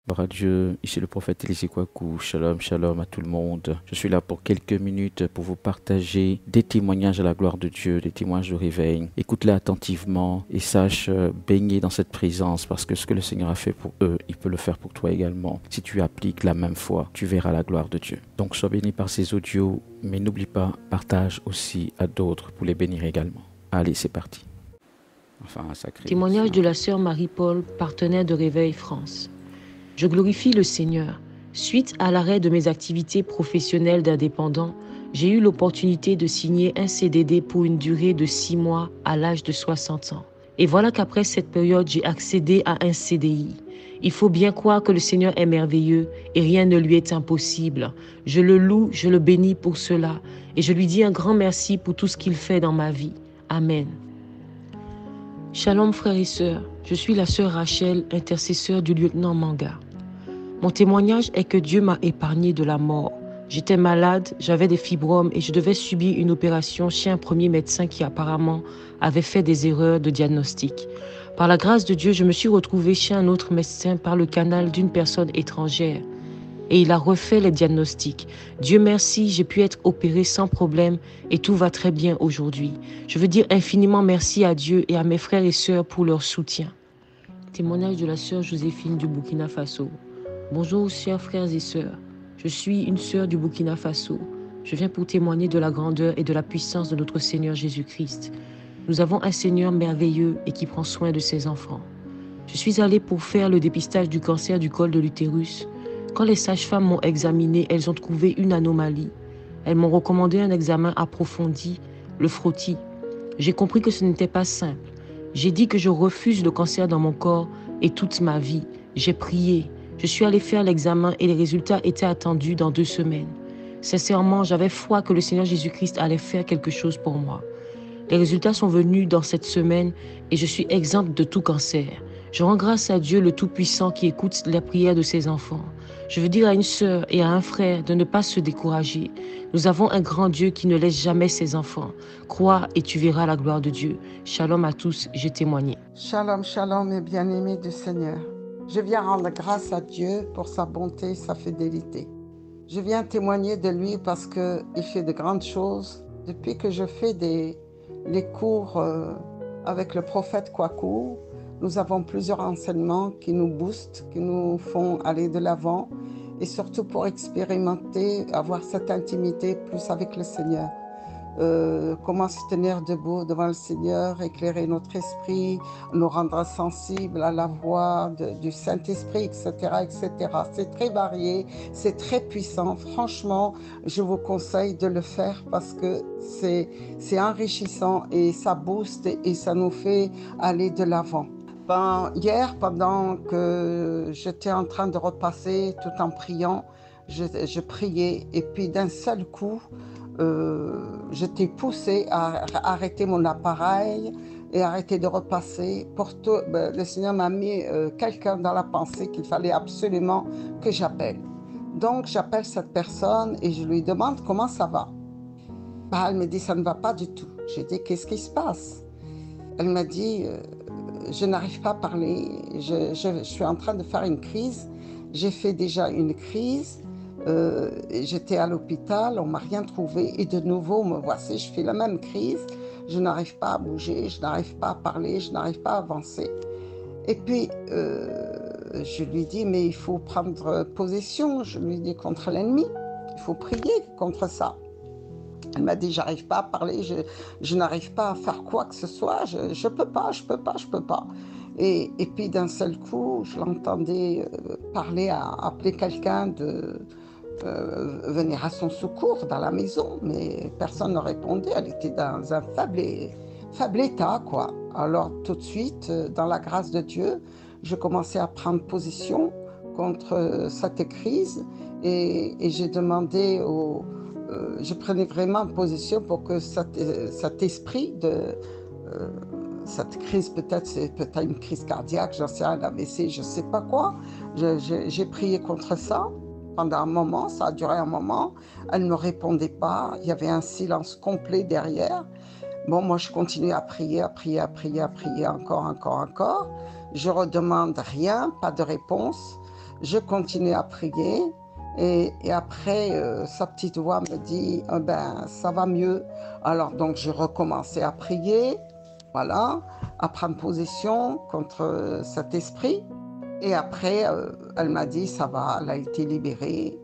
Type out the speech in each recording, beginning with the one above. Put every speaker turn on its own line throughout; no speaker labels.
Gloire à Dieu, ici le prophète Élisée Kouakou, shalom, shalom à tout le monde. Je suis là pour quelques minutes pour vous partager des témoignages à la gloire de Dieu, des témoignages de réveil. Écoute-les attentivement et sache baigner dans cette présence parce que ce que le Seigneur a fait pour eux, il peut le faire pour toi également. Si tu appliques la même foi, tu verras la gloire de Dieu. Donc sois béni par ces audios, mais n'oublie pas, partage aussi à d'autres pour les bénir également. Allez, c'est parti. Enfin, un sacré.
Témoignage de la sœur Marie-Paul, partenaire de Réveil France. Je glorifie le Seigneur. Suite à l'arrêt de mes activités professionnelles d'indépendant, j'ai eu l'opportunité de signer un CDD pour une durée de 6 mois à l'âge de 60 ans. Et voilà qu'après cette période, j'ai accédé à un CDI. Il faut bien croire que le Seigneur est merveilleux et rien ne lui est impossible. Je le loue, je le bénis pour cela et je lui dis un grand merci pour tout ce qu'il fait dans ma vie. Amen. Shalom frères et sœurs, je suis la sœur Rachel, intercesseur du lieutenant Manga. Mon témoignage est que Dieu m'a épargné de la mort. J'étais malade, j'avais des fibromes et je devais subir une opération chez un premier médecin qui apparemment avait fait des erreurs de diagnostic. Par la grâce de Dieu, je me suis retrouvée chez un autre médecin par le canal d'une personne étrangère. Et il a refait les diagnostics. Dieu merci, j'ai pu être opérée sans problème et tout va très bien aujourd'hui. Je veux dire infiniment merci à Dieu et à mes frères et sœurs pour leur soutien. Témoignage de la sœur Joséphine du Burkina Faso. Bonjour chers frères et sœurs, je suis une sœur du Burkina Faso. Je viens pour témoigner de la grandeur et de la puissance de notre Seigneur Jésus-Christ. Nous avons un Seigneur merveilleux et qui prend soin de ses enfants. Je suis allée pour faire le dépistage du cancer du col de l'utérus. Quand les sages-femmes m'ont examiné, elles ont trouvé une anomalie. Elles m'ont recommandé un examen approfondi, le frottis. J'ai compris que ce n'était pas simple. J'ai dit que je refuse le cancer dans mon corps et toute ma vie. J'ai prié. Je suis allée faire l'examen et les résultats étaient attendus dans 2 semaines. Sincèrement, j'avais foi que le Seigneur Jésus-Christ allait faire quelque chose pour moi. Les résultats sont venus dans cette semaine et je suis exempte de tout cancer. Je rends grâce à Dieu le Tout-Puissant qui écoute la prière de ses enfants. Je veux dire à une sœur et à un frère de ne pas se décourager. Nous avons un grand Dieu qui ne laisse jamais ses enfants. Crois et tu verras la gloire de Dieu. Shalom à tous, j'ai témoigné.
Shalom, shalom et bien-aimés du Seigneur. Je viens rendre grâce à Dieu pour sa bonté et sa fidélité. Je viens témoigner de lui parce qu'il fait de grandes choses. Depuis que je fais les cours avec le prophète Kouakou, nous avons plusieurs enseignements qui nous boostent, qui nous font aller de l'avant et surtout pour expérimenter, avoir cette intimité plus avec le Seigneur. Comment se tenir debout devant le Seigneur, éclairer notre esprit, nous rendre sensibles à la voix du Saint-Esprit, etc., etc. C'est très varié, c'est très puissant. Franchement, je vous conseille de le faire parce que c'est enrichissant et ça booste et ça nous fait aller de l'avant. Hier, pendant que j'étais en train de repasser tout en priant, je priais et puis d'un seul coup, j'étais poussée à arrêter mon appareil et arrêter de repasser. Le Seigneur m'a mis quelqu'un dans la pensée qu'il fallait absolument que j'appelle. Donc j'appelle cette personne et je lui demande comment ça va. Elle me dit ça ne va pas du tout. J'ai dit qu'est-ce qui se passe? Elle m'a dit je n'arrive pas à parler, je suis en train de faire une crise. J'ai fait déjà une crise. J'étais à l'hôpital, on ne m'a rien trouvé et de nouveau me voici, je fais la même crise, je n'arrive pas à bouger, je n'arrive pas à parler, je n'arrive pas à avancer. Et puis je lui dis mais il faut prendre position, je lui dis contre l'ennemi, il faut prier contre ça. Elle m'a dit j'arrive pas à parler, je n'arrive pas à faire quoi que ce soit, je peux pas. Et puis d'un seul coup, je l'entendais parler, appeler quelqu'un de venir à son secours dans la maison, mais personne ne répondait, elle était dans un faible état, quoi. Alors tout de suite, dans la grâce de Dieu, je commençais à prendre position contre cette crise et j'ai demandé je prenais vraiment position pour que cet esprit de cette crise, peut-être c'est peut-être une crise cardiaque, j'en sais rien, un AVC, je ne sais pas quoi. J'ai prié contre ça pendant un moment, ça a duré un moment. Elle ne me répondait pas, il y avait un silence complet derrière. Bon, moi je continue à prier, encore. Je redemande rien, pas de réponse. Je continue à prier. Et après, sa petite voix me dit, ben, ça va mieux. Alors, donc, j'ai recommencé à prier, voilà, à prendre position contre cet esprit. Et après, elle m'a dit, ça va, elle a été libérée.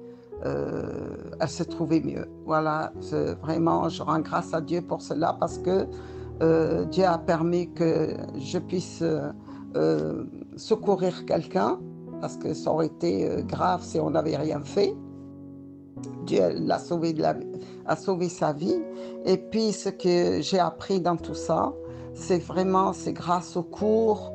Elle se trouvait mieux. Voilà, vraiment, je rends grâce à Dieu pour cela parce que Dieu a permis que je puisse secourir quelqu'un, parce que ça aurait été grave si on n'avait rien fait. Dieu l'a sauvé, a sauvé sa vie. Et puis, ce que j'ai appris dans tout ça, c'est grâce aux cours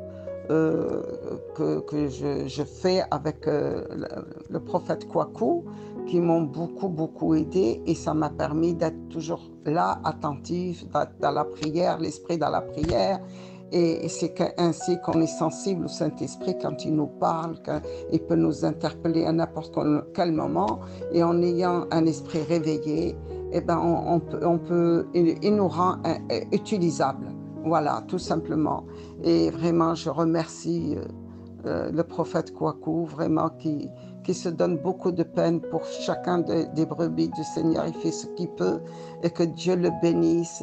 que je fais avec le prophète Kwaku, qui m'ont beaucoup aidé, et ça m'a permis d'être toujours là, attentif, dans la prière, l'esprit dans la prière. Et c'est ainsi qu'on est sensible au Saint-Esprit quand il nous parle, quand il peut nous interpeller à n'importe quel moment. Et en ayant un esprit réveillé, eh ben il nous rend utilisable. Voilà, tout simplement. Et vraiment, je remercie le prophète Kwaku, vraiment, qui se donne beaucoup de peine pour chacun des brebis du Seigneur. Il fait ce qu'il peut, et que Dieu le bénisse,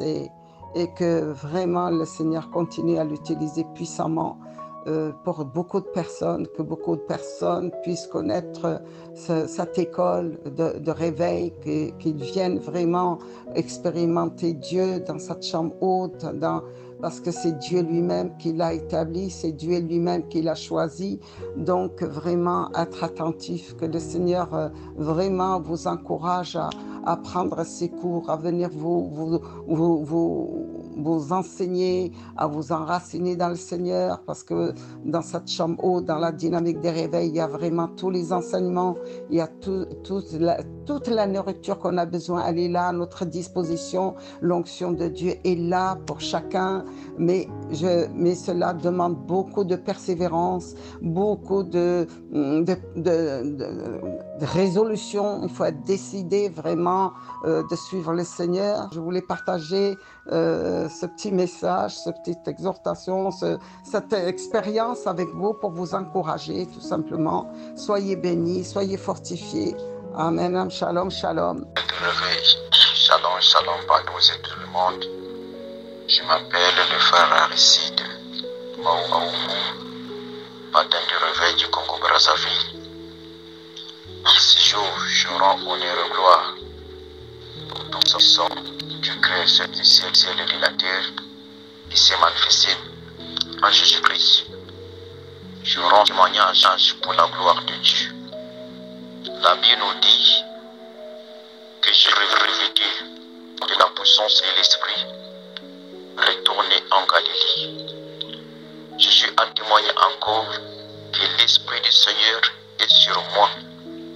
et que vraiment le Seigneur continue à l'utiliser puissamment pour beaucoup de personnes, que beaucoup de personnes puissent connaître cette école de réveil, qu'ils viennent vraiment expérimenter Dieu dans cette chambre haute, parce que c'est Dieu lui-même qui l'a établi, c'est Dieu lui-même qui l'a choisi. Donc vraiment être attentif, que le Seigneur vraiment vous encourage à prendre ses cours, à venir vous enseigner, à vous enraciner dans le Seigneur, parce que dans cette chambre haute, dans la dynamique des réveils, il y a vraiment tous les enseignements, il y a toute la nourriture qu'on a besoin, elle est là à notre disposition. L'onction de Dieu est là pour chacun, mais cela demande beaucoup de persévérance, beaucoup de résolution. Il faut être décidé vraiment de suivre le Seigneur. Je voulais partager ce petit message, cette petite exhortation, cette expérience avec vous pour vous encourager tout simplement. Soyez bénis, soyez fortifiés. Amen. Shalom, shalom.
Shalom, shalom, Pagnos et tout le monde. Je m'appelle le frère Aristide Maoumaoumou, matin du réveil du Congo-Brazzaville. Ce jour, je rends honneur et gloire pour ce sang du Créateur du ciel et de la terre qui s'est manifesté en Jésus-Christ. Je rends témoignage pour la gloire de Dieu. La Bible nous dit que j'ai revêtu de la puissance et l'esprit, retourné en Galilée. Jésus a témoigné encore que l'Esprit du Seigneur est sur moi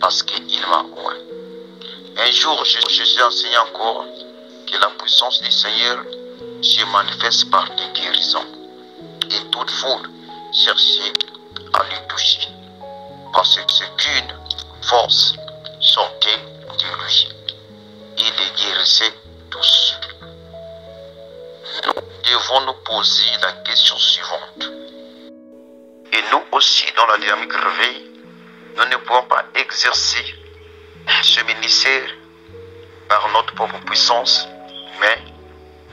parce qu'il m'a oint. Un jour, Jésus enseigne encore que la puissance du Seigneur se manifeste par des guérisons, et toute foule cherchait à lui toucher, parce qu'une force sortait de lui. Il les guérissait tous. Nous devons nous poser la question suivante. Et nous aussi, dans la dynamique réveil, nous ne pouvons pas exercer ce ministère par notre propre puissance, mais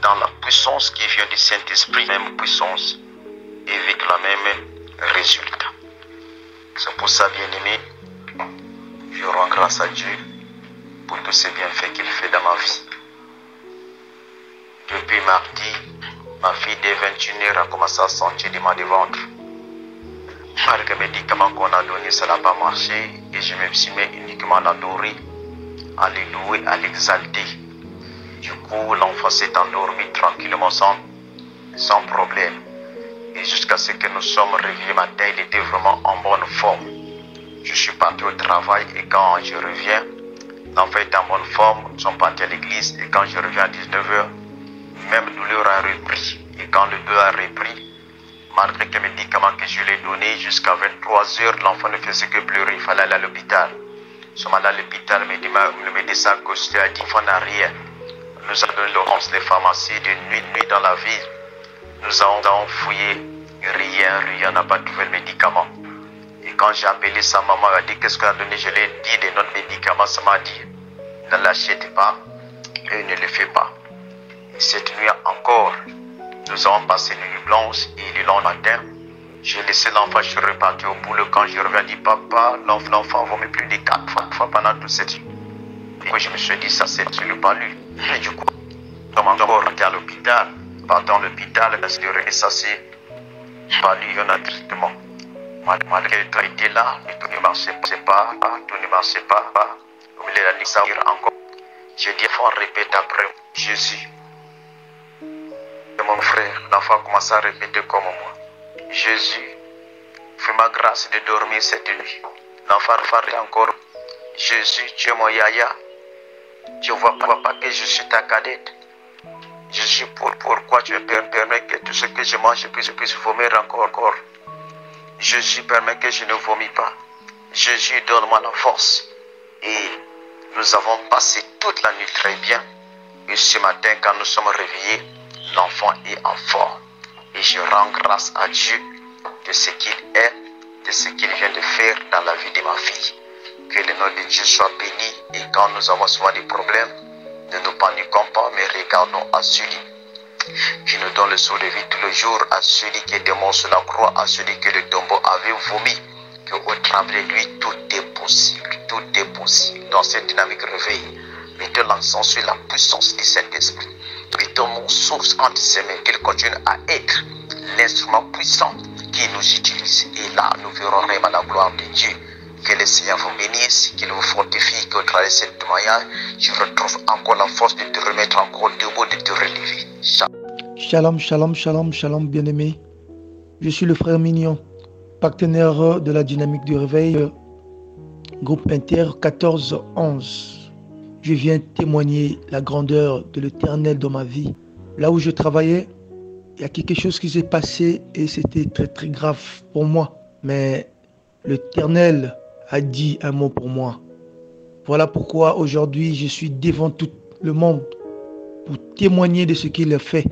dans la puissance qui vient du Saint-Esprit, même puissance, et avec la même résultat. C'est pour ça, bien-aimé, je rends grâce à Dieu pour tous ces bienfaits qu'il fait dans ma vie. Depuis mardi, ma fille dès 21h a commencé à sentir des mal de ventre. Malgré les médicaments qu'on a donnés, ça n'a pas marché, et je me suis mis uniquement à l'adorer, à les louer, à l'exalter. Du coup, l'enfant s'est endormi tranquillement sans problème. Et jusqu'à ce que nous sommes réveillés matin, il était vraiment en bonne forme. Je suis parti au travail et quand je reviens, l'enfant est en bonne forme. Nous sommes partis à l'église et quand je reviens à 19h, même douleur a repris. Et quand le douleur a repris, malgré les médicaments que je lui ai donnés, jusqu'à 23h, l'enfant ne faisait que pleurer. Il fallait aller à l'hôpital. Nous sommes allés à l'hôpital, le médecin Costa a dit qu'il n'a rien. Nous avons donné l'orange des pharmacies de nuit dans la ville. Nous avons fouillé, rien n'a pas trouvé le médicament. Et quand j'ai appelé sa maman, elle a dit qu'est-ce qu'elle a donné. Je lui ai dit des noms de médicaments. Ça m'a dit ne l'achète pas et ne le fais pas. Et cette nuit encore, nous avons passé une nuit blanche et le lendemain matin, j'ai laissé l'enfant, je suis reparti au boulot. Quand je reviens, dit papa, l'enfant vomit plus de 4 fois pendant toute cette nuit. Et je me suis dit, ça c'est pas lui. Et du coup, comme encore été à l'hôpital, partant à l'hôpital, parce que ça c'est pas lui, on a traitement. Malgré tout était là, mais tout ne marchait pas, tout ne marchait pas. Il a dit ça encore. J'ai dit, il faut répéter après Jésus. Et mon frère, l'enfant a commencé à répéter comme moi. Jésus, fais-moi grâce de dormir cette nuit. L'enfant parlait encore. Jésus, tu es mon yaya. Tu ne vois pas que je suis ta cadette. Jésus, pourquoi tu permets que tout ce que je mange, que je puisse vomir encore. Jésus, permet que je ne vomis pas. Jésus, donne-moi la force. Et nous avons passé toute la nuit très bien. Et ce matin, quand nous sommes réveillés, l'enfant est en forme. Et je rends grâce à Dieu de ce qu'il est, de ce qu'il vient de faire dans la vie de ma fille. Que le nom de Dieu soit béni. Et quand nous avons souvent des problèmes, ne nous paniquons pas, mais regardons à celui qui nous donne le souffle de vie tous les jours, à celui qui est mort sur la croix, à celui que le tombeau avait vomi. Qu'au travers de lui, tout est possible. Tout est possible. Dans cette dynamique réveil, mettons l'accent sur la puissance du Saint-Esprit. Mettons mon source entre ses mains, qu'il continue à être l'instrument puissant qui nous utilise. Et là, nous verrons vraiment la gloire de Dieu. Que le Seigneur vous bénisse, qu'il vous fortifie, qu'au travers de cette témoignage, je retrouve encore la force de te remettre encore debout, de te relever.
Shalom, shalom, shalom, shalom, bien-aimé. Je suis le frère Mignon, partenaire de la dynamique du réveil, groupe Inter 14-11. Je viens témoigner la grandeur de l'Éternel dans ma vie. Là où je travaillais, il y a quelque chose qui s'est passé et c'était très très grave pour moi. Mais l'Éternel a dit un mot pour moi. Voilà pourquoi aujourd'hui je suis devant tout le monde pour témoigner de ce qu'il a fait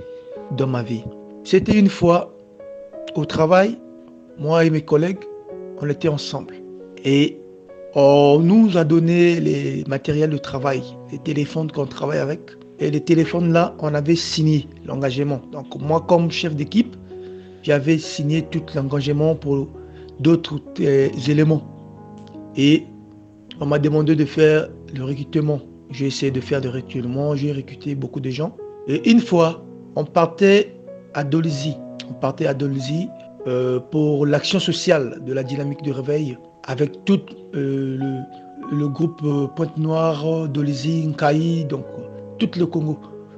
dans ma vie. C'était une fois au travail, moi et mes collègues, on était ensemble. Et on nous a donné les matériels de travail, les téléphones qu'on travaille avec. Et les téléphones là, on avait signé l'engagement. Donc moi comme chef d'équipe, j'avais signé tout l'engagement pour d'autres éléments. Et on m'a demandé de faire le recrutement. J'ai essayé de faire le recrutement, j'ai recruté beaucoup de gens. Et une fois, on partait à Dolisie. On partait à Dolisie pour l'action sociale de la dynamique de réveil avec tout le groupe Pointe-Noire, Dolisie, Nkaï, donc tout le Congo.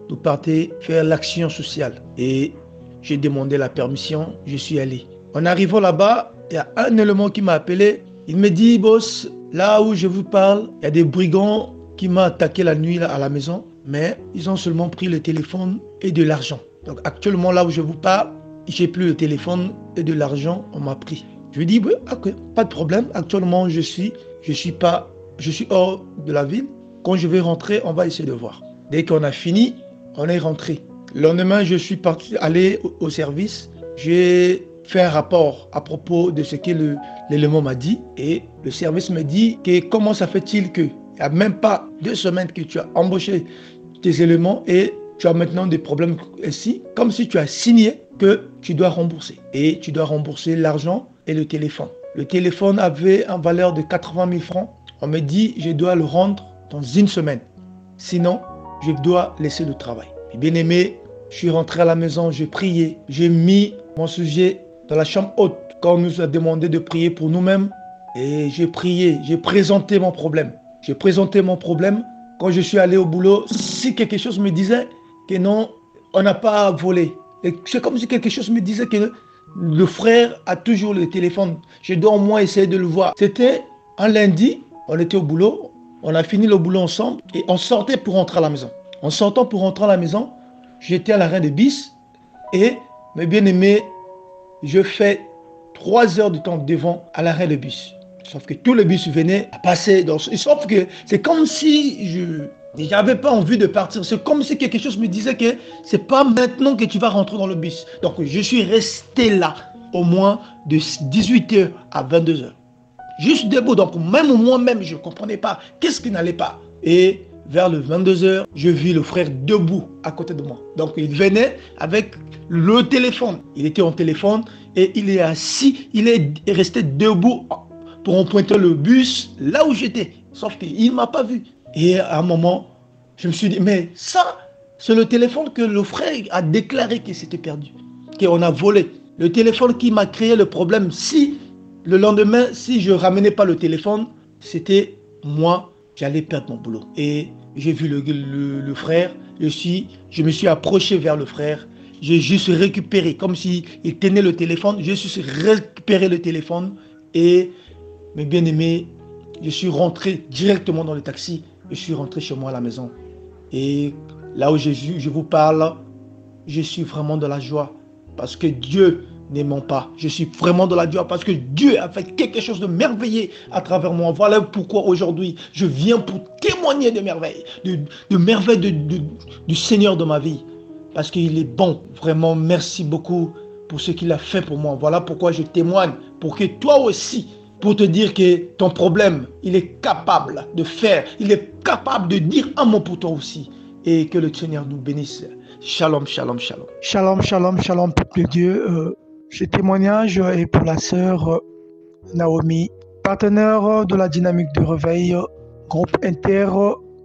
Nous partions faire l'action sociale. Et j'ai demandé la permission, je suis allé. En arrivant là-bas, il y a un élément qui m'a appelé. Il me dit, boss, là où je vous parle, il y a des brigands qui m'ont attaqué la nuit là, à la maison, mais ils ont seulement pris le téléphone et de l'argent. Donc actuellement, là où je vous parle, j'ai plus le téléphone et de l'argent, on m'a pris. Je lui dis, oui, ok, pas de problème. Actuellement, je suis hors de la ville. Quand je vais rentrer, on va essayer de voir. Dès qu'on a fini, on est rentré. Le lendemain, je suis allé au service. J'ai fait un rapport à propos de ce que l'élément m'a dit. Et le service me dit que comment ça fait-il qu'il n'y a même pas 2 semaines que tu as embauché tes éléments et tu as maintenant des problèmes ici, comme si tu as signé que tu dois rembourser. Et tu dois rembourser l'argent et le téléphone. Le téléphone avait une valeur de 80 000 francs. On me dit je dois le rendre dans 1 semaine. Sinon, je dois laisser le travail. Bien aimé, je suis rentré à la maison, j'ai prié, j'ai mis mon sujet dans la chambre haute quand on nous a demandé de prier pour nous-mêmes. Et j'ai prié, j'ai présenté mon problème. J'ai présenté mon problème. Quand je suis allé au boulot, si quelque chose me disait que non, on n'a pas volé. C'est comme si quelque chose me disait que le frère a toujours le téléphone. Je dois au moins essayer de le voir. C'était un lundi, on était au boulot, on a fini le boulot ensemble et on sortait pour rentrer à la maison. En sortant pour rentrer à la maison, j'étais à l'arrêt de bus et, mes bien-aimés, je fais 3 heures de temps devant à l'arrêt de bus. Sauf que tous les bus venaient à passer. Sauf que c'est comme si je n'avais pas envie de partir. C'est comme si quelque chose me disait que c'est pas maintenant que tu vas rentrer dans le bus. Donc je suis resté là au moins de 18h à 22h. juste debout. Donc même moi-même, je ne comprenais pas qu'est-ce qui n'allait pas. Et vers le 22h, je vis le frère debout à côté de moi. Donc il venait avec le téléphone. Il était en téléphone et il est assis, il est resté debout pour emprunter le bus là où j'étais. Sauf qu'il ne m'a pas vu. Et à un moment, je me suis dit, mais ça, c'est le téléphone que le frère a déclaré qu'il s'était perdu, qu'on a volé. Le téléphone qui m'a créé le problème. Si le lendemain, si je ne ramenais pas le téléphone, c'était moi, j'allais perdre mon boulot. Et j'ai vu le frère, je me suis approché vers le frère. J'ai juste récupéré, comme s'il tenait le téléphone, j'ai juste récupéré le téléphone et, mes bien-aimés, je suis rentré directement dans le taxi. Je suis rentré chez moi à la maison. Et là où je vous parle, je suis vraiment de la joie. Parce que Dieu ne ment pas. Je suis vraiment de la joie parce que Dieu a fait quelque chose de merveilleux à travers moi. Voilà pourquoi aujourd'hui, je viens pour témoigner de merveilles, de merveilles du Seigneur de ma vie. Parce qu'il est bon. Vraiment, merci beaucoup pour ce qu'il a fait pour moi. Voilà pourquoi je témoigne. Pour que toi aussi, pour te dire que ton problème, il est capable de faire. Il est capable de dire un mot pour toi aussi. Et que le Seigneur nous bénisse. Shalom, shalom, shalom.
Shalom, shalom, shalom, peuple de Dieu. Ce témoignage est pour la sœur Naomi, partenaire de la dynamique de réveil, groupe Inter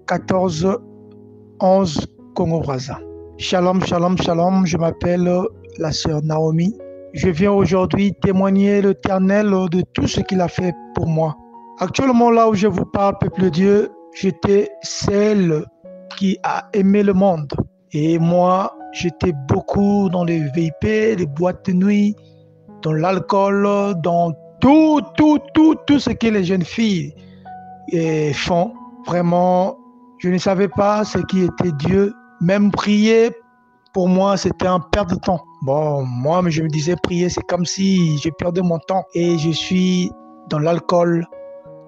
14-11 Congo-Brazza. Shalom, shalom, shalom, je m'appelle la sœur Naomi. Je viens aujourd'hui témoigner l'Éternel de tout ce qu'il a fait pour moi. Actuellement, là où je vous parle, peuple de Dieu, j'étais celle qui a aimé le monde. Et moi, j'étais beaucoup dans les VIP, les boîtes de nuit, dans l'alcool, dans tout ce que les jeunes filles font. Vraiment, je ne savais pas ce qui était Dieu. Même prier, pour moi, c'était un perte de temps. Bon, moi, je me disais, prier, c'est comme si je perdais mon temps. Et je suis dans l'alcool,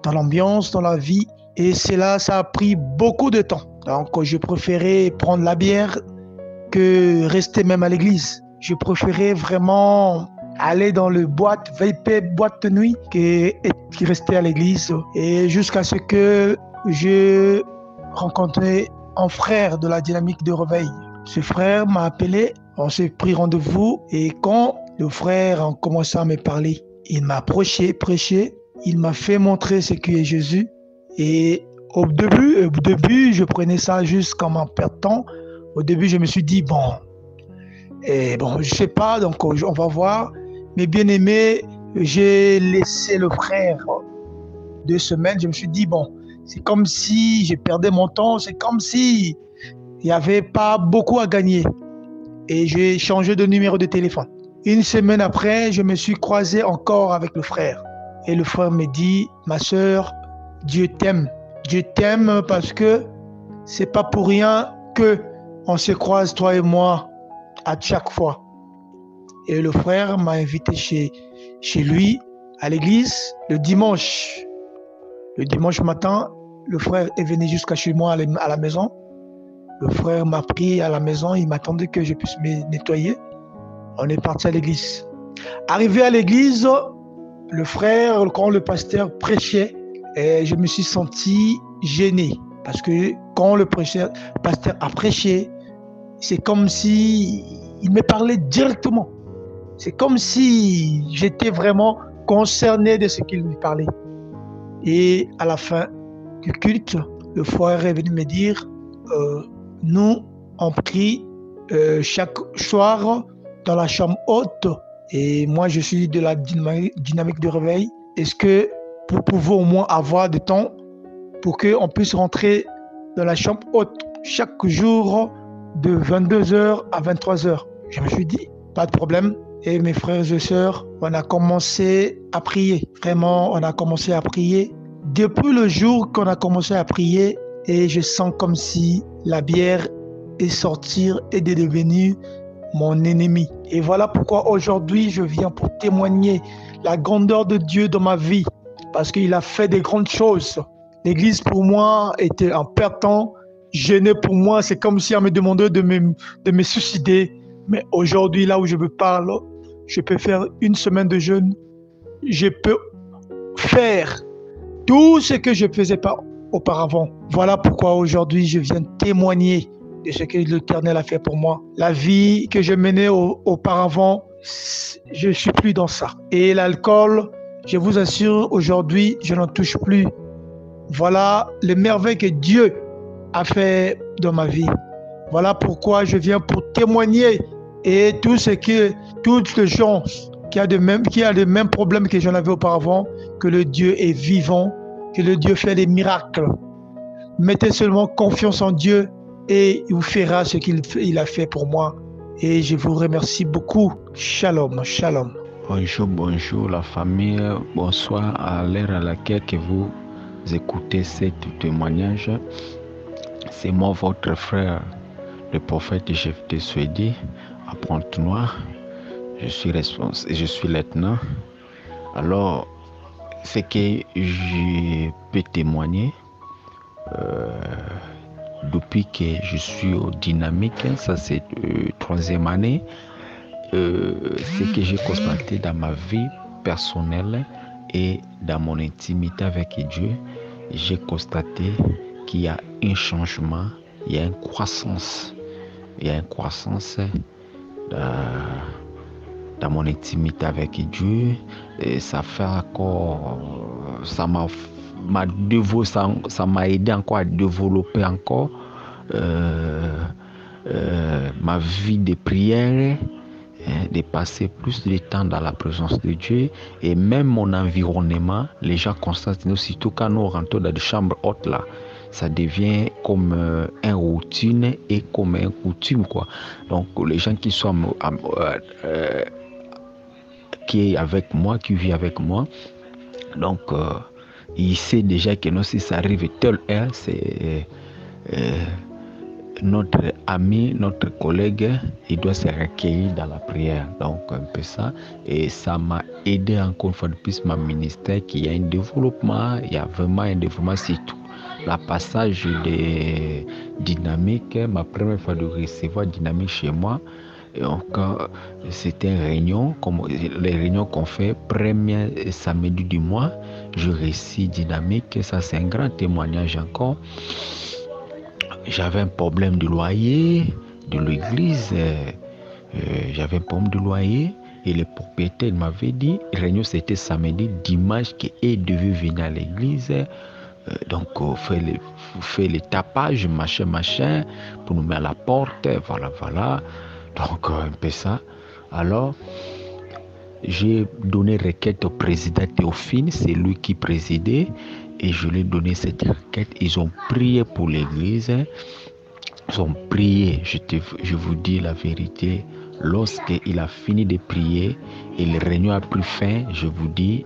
dans l'ambiance, dans la vie. Et cela, ça a pris beaucoup de temps. Donc, je préférais prendre la bière que rester même à l'église. Je préférais vraiment aller dans le boîte de nuit que rester à l'église. Et jusqu'à ce que je rencontrais un frère de la dynamique de réveil. Ce frère m'a appelé, on s'est pris rendez-vous et quand le frère a commencé à me parler, il m'a approché, prêché, il m'a fait montrer ce qu'est Jésus. Et au début, je prenais ça juste comme un perte de temps. Au début, je me suis dit, je sais pas, donc on va voir. Mais bien aimé, j'ai laissé le frère 2 semaines. Je me suis dit, c'est comme si je perdais mon temps, c'est comme si il n'y avait pas beaucoup à gagner. Et j'ai changé de numéro de téléphone. 1 semaine après, je me suis croisé encore avec le frère. Et le frère me dit, ma sœur, Dieu t'aime. Dieu t'aime parce que c'est pas pour rien que on se croise, toi et moi, à chaque fois. Et le frère m'a invité chez lui, à l'église, le dimanche. Le dimanche matin, le frère est venu jusqu'à chez moi à la maison. Le frère m'a pris à la maison, il m'attendait que je puisse me nettoyer. On est parti à l'église. Arrivé à l'église, le frère, quand le pasteur prêchait, je me suis senti gêné. Parce que quand le pasteur a prêché, c'est comme si il me parlait directement. C'est comme si j'étais vraiment concerné de ce qu'il me parlait. Et à la fin du culte, le frère est venu me dire, nous, on prie chaque soir dans la chambre haute. Et moi, je suis de la dynamique de réveil. Est-ce que vous pouvez au moins avoir du temps pour qu'on puisse rentrer dans la chambre haute chaque jour de 22h à 23h? Je me suis dit, pas de problème. Et mes frères et sœurs, on a commencé à prier. Vraiment, on a commencé à prier. Depuis le jour qu'on a commencé à prier, et je sens comme si la bière est sortie et est devenue mon ennemi. Et voilà pourquoi aujourd'hui, je viens pour témoigner la grandeur de Dieu dans ma vie. Parce qu'il a fait des grandes choses. L'église pour moi était en perte de temps. Jeûner pour moi, c'est comme si on me demandait de me suicider. Mais aujourd'hui, là où je me parle, je peux faire 1 semaine de jeûne. Je peux faire tout ce que je ne faisais pas auparavant. Voilà pourquoi aujourd'hui je viens témoigner de ce que l'Éternel a fait pour moi. La vie que je menais auparavant, je ne suis plus dans ça. Et l'alcool, je vous assure, aujourd'hui, je n'en touche plus. Voilà les merveilles que Dieu a fait dans ma vie. Voilà pourquoi je viens pour témoigner et toutes les gens qui a les mêmes problèmes que j'en avais auparavant, que le Dieu est vivant, que le Dieu fait des miracles. Mettez seulement confiance en Dieu et il vous fera ce qu'il a fait pour moi. Et je vous remercie beaucoup. Shalom, shalom.
Bonjour la famille. Bonsoir à l'heure à laquelle que vous écoutez ce témoignage. C'est moi, votre frère, le prophète Jephté Swedi, à Pointe-Noire. Je suis lieutenant. Alors, ce que je peux témoigner, depuis que je suis au Dynamique, ça c'est 3e année, ce que j'ai constaté dans ma vie personnelle et dans mon intimité avec Dieu, j'ai constaté qu'il y a un changement, il y a une croissance. Il y a une croissance dans mon intimité avec Dieu. Et ça fait encore, ça m'a aidé encore à développer encore ma vie de prière, de passer plus de temps dans la présence de Dieu. Et même mon environnement, les gens constatent, surtout quand nous rentrons dans des chambres hautes là, ça devient comme une routine et comme une coutume, quoi. Donc les gens qui sont qui est avec moi, qui vit avec moi, donc il sait déjà que non, si ça arrive telle heure, c'est notre ami, notre collègue, il doit se recueillir dans la prière. Donc un peu ça, et ça m'a aidé encore une fois de plus ma ministère, qu'il y a un développement, il y a vraiment un développement, surtout la passage de Dynamique, ma première fois de recevoir Dynamique chez moi. Et encore, c'était une réunion, comme les réunions qu'on fait premier samedi du mois. Je récite Dynamique, ça c'est un grand témoignage encore. J'avais un problème de loyer de l'église, j'avais un problème de loyer et le propriétaire m'avait dit, réunion c'était samedi, dimanche qu'il devait venir à l'église. Donc fait les tapages, machin, pour nous mettre à la porte, voilà. Donc un peu ça. Alors, j'ai donné requête au président Théophile, c'est lui qui présidait, et je lui ai donné cette requête. Ils ont prié pour l'église. Ils ont prié, je vous dis la vérité, lorsqu'il a fini de prier et le réunion a pris fin, je vous dis,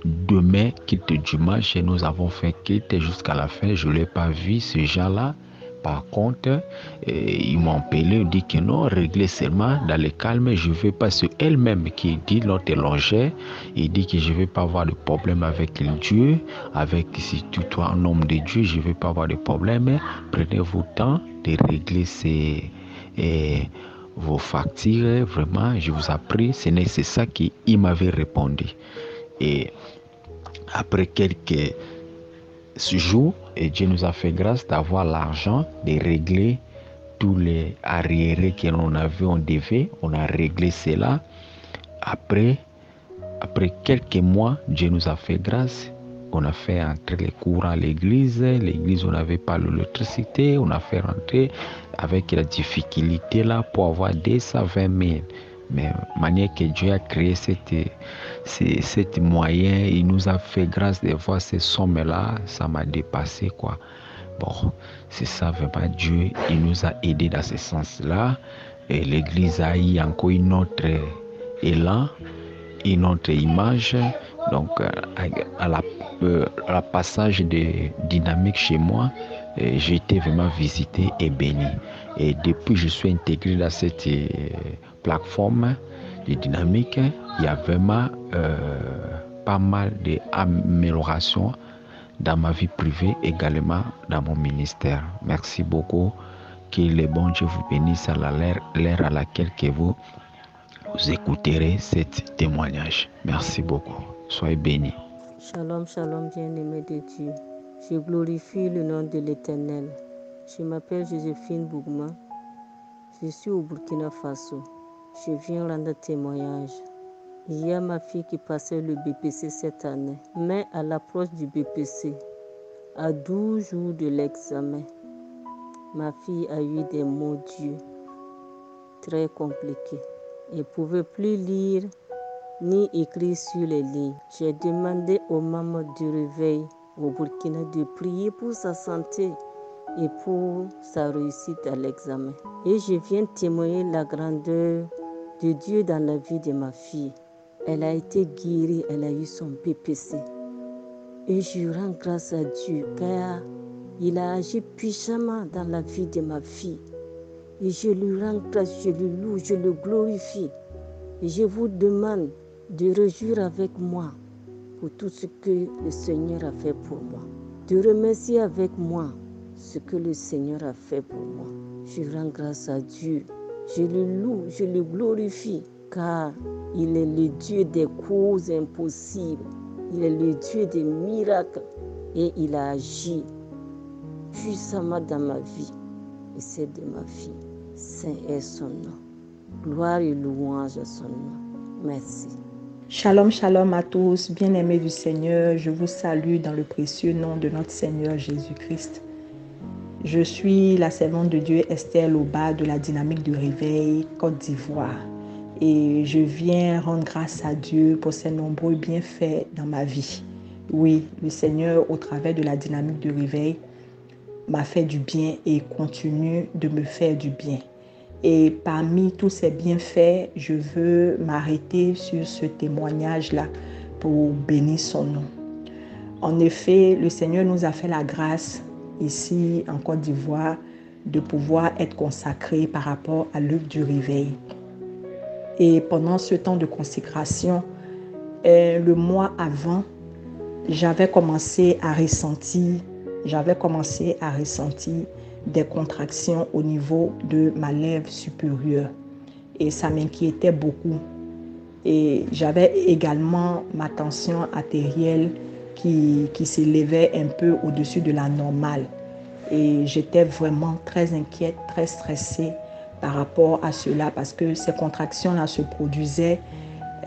demain, quitte dimanche, nous avons fait quitte jusqu'à la fin. Je ne l'ai pas vu, ce gens-là. Par contre, ils m'ont appelé, ils ont dit que non, régler seulement dans le calme. Je ne veux pas, c'est elle-même qui dit, notre longère, il dit que je ne vais pas avoir de problème avec Dieu, avec si tu es un homme de Dieu, je ne vais pas avoir de problème. Prenez vos temps de régler vos factures, vraiment, je vous ai pris, c'est ça qu'il m'avait répondu. Et après quelques jours, et Dieu nous a fait grâce d'avoir l'argent de régler tous les arriérés que l'on avait, on devait, on a réglé cela. Après quelques mois, Dieu nous a fait grâce. On a fait entrer les courants à l'église. L'église, on n'avait pas l'électricité. On a fait rentrer avec la difficulté là pour avoir 220 000. Mais manière que Dieu a créé cette moyen, il nous a fait grâce de voir ces sommes-là, ça m'a dépassé, quoi. Bon, c'est ça vraiment, Dieu, il nous a aidés dans ce sens-là. Et l'église a eu encore une autre élan, une autre image. Donc, à la passage de Dynamique chez moi, j'ai été vraiment visité et béni. Et depuis que je suis intégré dans cette plateforme de Dynamique, il y a vraiment pas mal d'améliorations dans ma vie privée, également dans mon ministère. Merci beaucoup. Que le bon Dieu vous bénisse à l'heure à laquelle que vous écouterez ce témoignage. Merci beaucoup. Soyez bénis.
Shalom, shalom, bien-aimé de Dieu. Je glorifie le nom de l'Éternel. Je m'appelle Joséphine Bougma. Je suis au Burkina Faso. Je viens rendre témoignage. Il y a ma fille qui passait le BPC cette année. Mais à l'approche du BPC, à 12 jours de l'examen, ma fille a eu des mots durs très compliqués. Elle ne pouvait plus lire ni écrire sur les lignes. J'ai demandé aux mamans du réveil au Burkina de prier pour sa santé et pour sa réussite à l'examen. Et je viens témoigner la grandeur de Dieu dans la vie de ma fille. Elle a été guérie, elle a eu son PPC. Et je rends grâce à Dieu car il a agi puissamment dans la vie de ma fille. Et je lui rends grâce, je le loue, je le glorifie. Et je vous demande de réjouir avec moi pour tout ce que le Seigneur a fait pour moi. De remercier avec moi ce que le Seigneur a fait pour moi. Je rends grâce à Dieu. Je le loue, je le glorifie, car il est le Dieu des causes impossibles. Il est le Dieu des miracles et il a agi puissamment dans ma vie et celle de ma fille. Saint est son nom. Gloire et louange à son nom. Merci.
Shalom, shalom à tous, bien-aimés du Seigneur. Je vous salue dans le précieux nom de notre Seigneur Jésus-Christ. Je suis la servante de Dieu Esther Loba de la Dynamique du Réveil, Côte d'Ivoire. Et je viens rendre grâce à Dieu pour ses nombreux bienfaits dans ma vie. Oui, le Seigneur, au travers de la Dynamique du Réveil, m'a fait du bien et continue de me faire du bien. Et parmi tous ces bienfaits, je veux m'arrêter sur ce témoignage-là pour bénir son nom. En effet, le Seigneur nous a fait la grâce ici en Côte d'Ivoire de pouvoir être consacrés par rapport à l'œuvre du réveil. Et pendant ce temps de consécration, le mois avant, j'avais commencé à ressentir des contractions au niveau de ma lèvre supérieure. Et ça m'inquiétait beaucoup. Et j'avais également ma tension artérielle qui s'élevait un peu au-dessus de la normale. Et j'étais vraiment très inquiète, très stressée par rapport à cela parce que ces contractions-là se produisaient,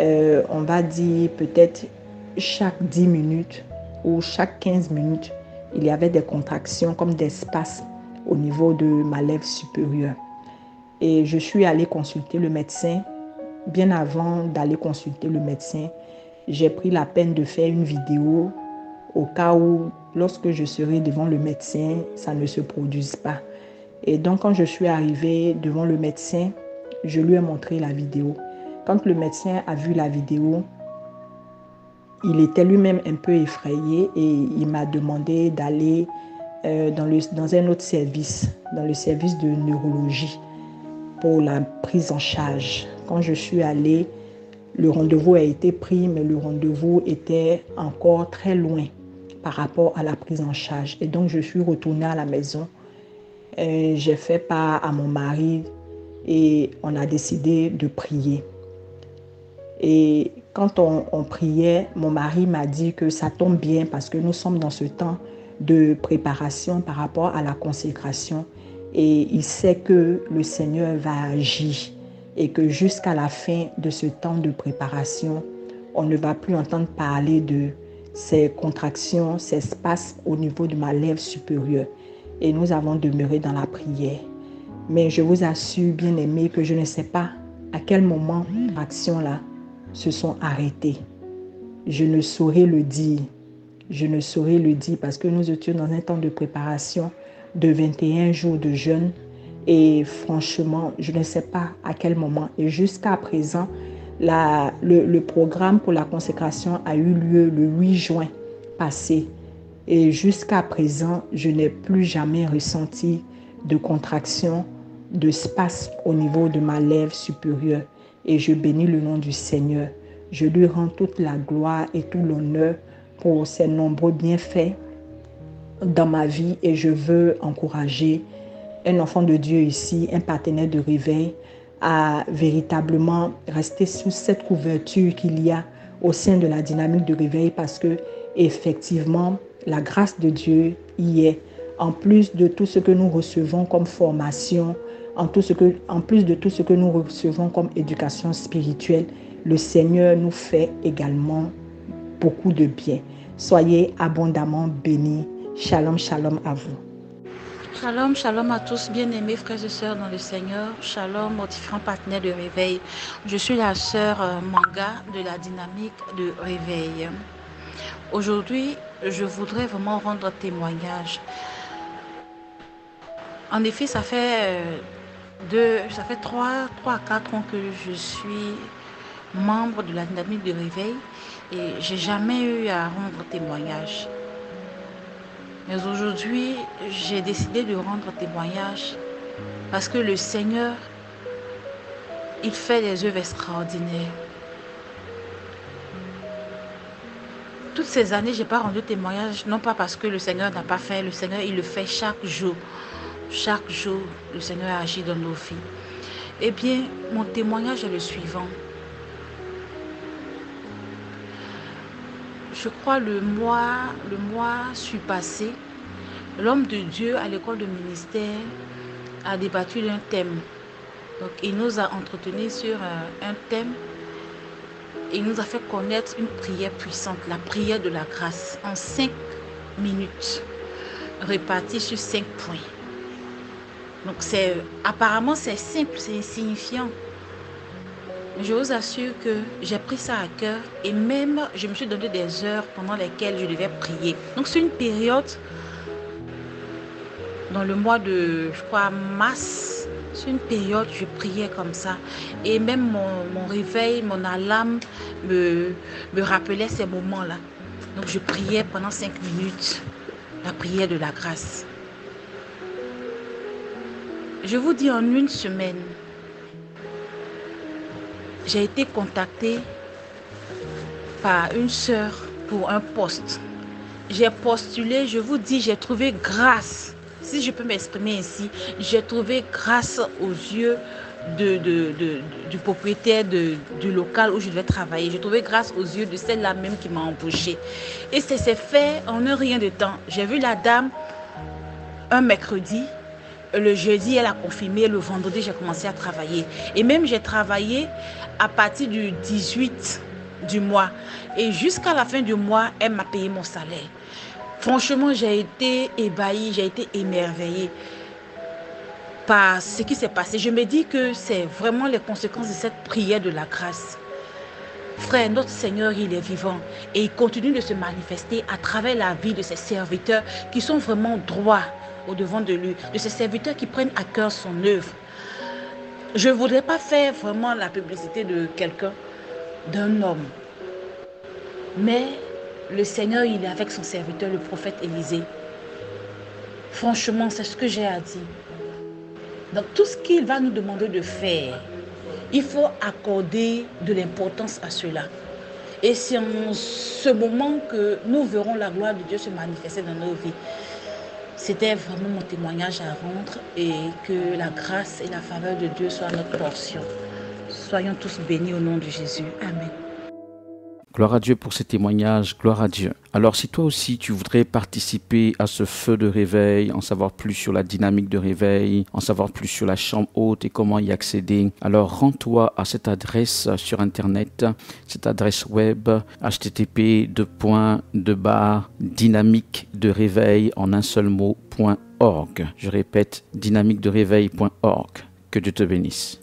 on va dire peut-être chaque 10 minutes ou chaque 15 minutes. Il y avait des contractions comme des spasmes au niveau de ma lèvre supérieure. Et je suis allée consulter le médecin. Bien avant d'aller consulter le médecin, j'ai pris la peine de faire une vidéo au cas où, lorsque je serai devant le médecin, ça ne se produise pas. Et donc, quand je suis arrivée devant le médecin, je lui ai montré la vidéo. Quand le médecin a vu la vidéo, il était lui-même un peu effrayé et il m'a demandé d'aller dans un autre service, dans le service de neurologie pour la prise en charge. Quand je suis allée, le rendez-vous a été pris, mais le rendez-vous était encore très loin par rapport à la prise en charge. Et donc, je suis retournée à la maison. J'ai fait part à mon mari et on a décidé de prier. Et quand on priait, mon mari m'a dit que ça tombe bien parce que nous sommes dans ce temps de préparation par rapport à la consécration et il sait que le Seigneur va agir et que jusqu'à la fin de ce temps de préparation, on ne va plus entendre parler de ces contractions, ces spasmes au niveau de ma lèvre supérieure. Et nous avons demeuré dans la prière. Mais je vous assure, bien-aimés, que je ne sais pas à quel moment les contractions-là se sont arrêtées. Je ne saurais le dire. Je ne saurais le dire parce que nous étions dans un temps de préparation de 21 jours de jeûne et franchement, je ne sais pas à quel moment. Et jusqu'à présent, le programme pour la consécration a eu lieu le 8 juin passé. Et jusqu'à présent, je n'ai plus jamais ressenti de contraction, de spasme au niveau de ma lèvre supérieure. Et je bénis le nom du Seigneur. Je lui rends toute la gloire et tout l'honneur pour ses nombreux bienfaits dans ma vie et je veux encourager un enfant de Dieu ici, un partenaire de réveil, à véritablement rester sous cette couverture qu'il y a au sein de la dynamique de réveil parce que effectivement, la grâce de Dieu y est. En plus de tout ce que nous recevons comme formation, en plus de tout ce que nous recevons comme éducation spirituelle, le Seigneur nous fait également beaucoup de bien. Soyez abondamment bénis. Shalom, shalom à vous.
Shalom, shalom à tous, bien-aimés frères et sœurs dans le Seigneur. Shalom aux différents partenaires de réveil. Je suis la sœur Manga de la dynamique de réveil. Aujourd'hui, je voudrais vraiment rendre témoignage. En effet, ça fait 3 à 4 ans que je suis membre de la dynamique de réveil et j'ai jamais eu à rendre témoignage. Mais aujourd'hui, j'ai décidé de rendre témoignage parce que le Seigneur, il fait des œuvres extraordinaires. Toutes ces années, je n'ai pas rendu témoignage, non pas parce que le Seigneur n'a pas fait, le Seigneur, il le fait chaque jour. Chaque jour, le Seigneur agit dans nos vies. Eh bien, mon témoignage est le suivant. Je crois le mois passé, l'homme de Dieu à l'école de ministère a débattu d'un thème. Donc, il nous a entretenus sur un thème. Il nous a fait connaître une prière puissante, la prière de la grâce, en 5 minutes, répartie sur 5 points. Donc, apparemment, c'est simple, c'est insignifiant. Mais je vous assure que j'ai pris ça à cœur et même je me suis donné des heures pendant lesquelles je devais prier. Donc, c'est une période dans le mois de, je crois, mars. C'est une période où je priais comme ça. Et même mon réveil, mon alarme me rappelait ces moments-là. Donc, je priais pendant 5 minutes, la prière de la grâce. Je vous dis, en une semaine, j'ai été contactée par une sœur pour un poste. J'ai postulé, je vous dis, j'ai trouvé grâce. Si je peux m'exprimer ainsi, j'ai trouvé grâce aux yeux du propriétaire du local où je devais travailler. J'ai trouvé grâce aux yeux de celle-là même qui m'a embauchée. Et c'est fait en un rien de temps. J'ai vu la dame un mercredi. Le jeudi, elle a confirmé. Le vendredi, j'ai commencé à travailler. Et même, j'ai travaillé à partir du 18 du mois. Et jusqu'à la fin du mois, elle m'a payé mon salaire. Franchement, j'ai été ébahie, j'ai été émerveillée par ce qui s'est passé. Je me dis que c'est vraiment les conséquences de cette prière de la grâce. Frère, notre Seigneur, il est vivant et il continue de se manifester à travers la vie de ses serviteurs qui sont vraiment droits au devant de lui, de ces serviteurs qui prennent à cœur son œuvre. Je ne voudrais pas faire vraiment la publicité de quelqu'un, d'un homme. Mais le Seigneur, il est avec son serviteur, le prophète Élisée. Franchement, c'est ce que j'ai à dire. Donc, tout ce qu'il va nous demander de faire, il faut accorder de l'importance à cela. Et c'est en ce moment que nous verrons la gloire de Dieu se manifester dans nos vies. C'était vraiment mon témoignage à rendre et que la grâce et la faveur de Dieu soient notre portion. Soyons tous bénis au nom de Jésus. Amen.
Gloire à Dieu pour ces témoignages, gloire à Dieu. Alors si toi aussi tu voudrais participer à ce feu de réveil, en savoir plus sur la dynamique de réveil, en savoir plus sur la chambre haute et comment y accéder, alors rends-toi à cette adresse sur internet, cette adresse web http://dynamique-de-réveil en un seul mot.org. Je répète, dynamique-de-réveil.org. Que Dieu te bénisse.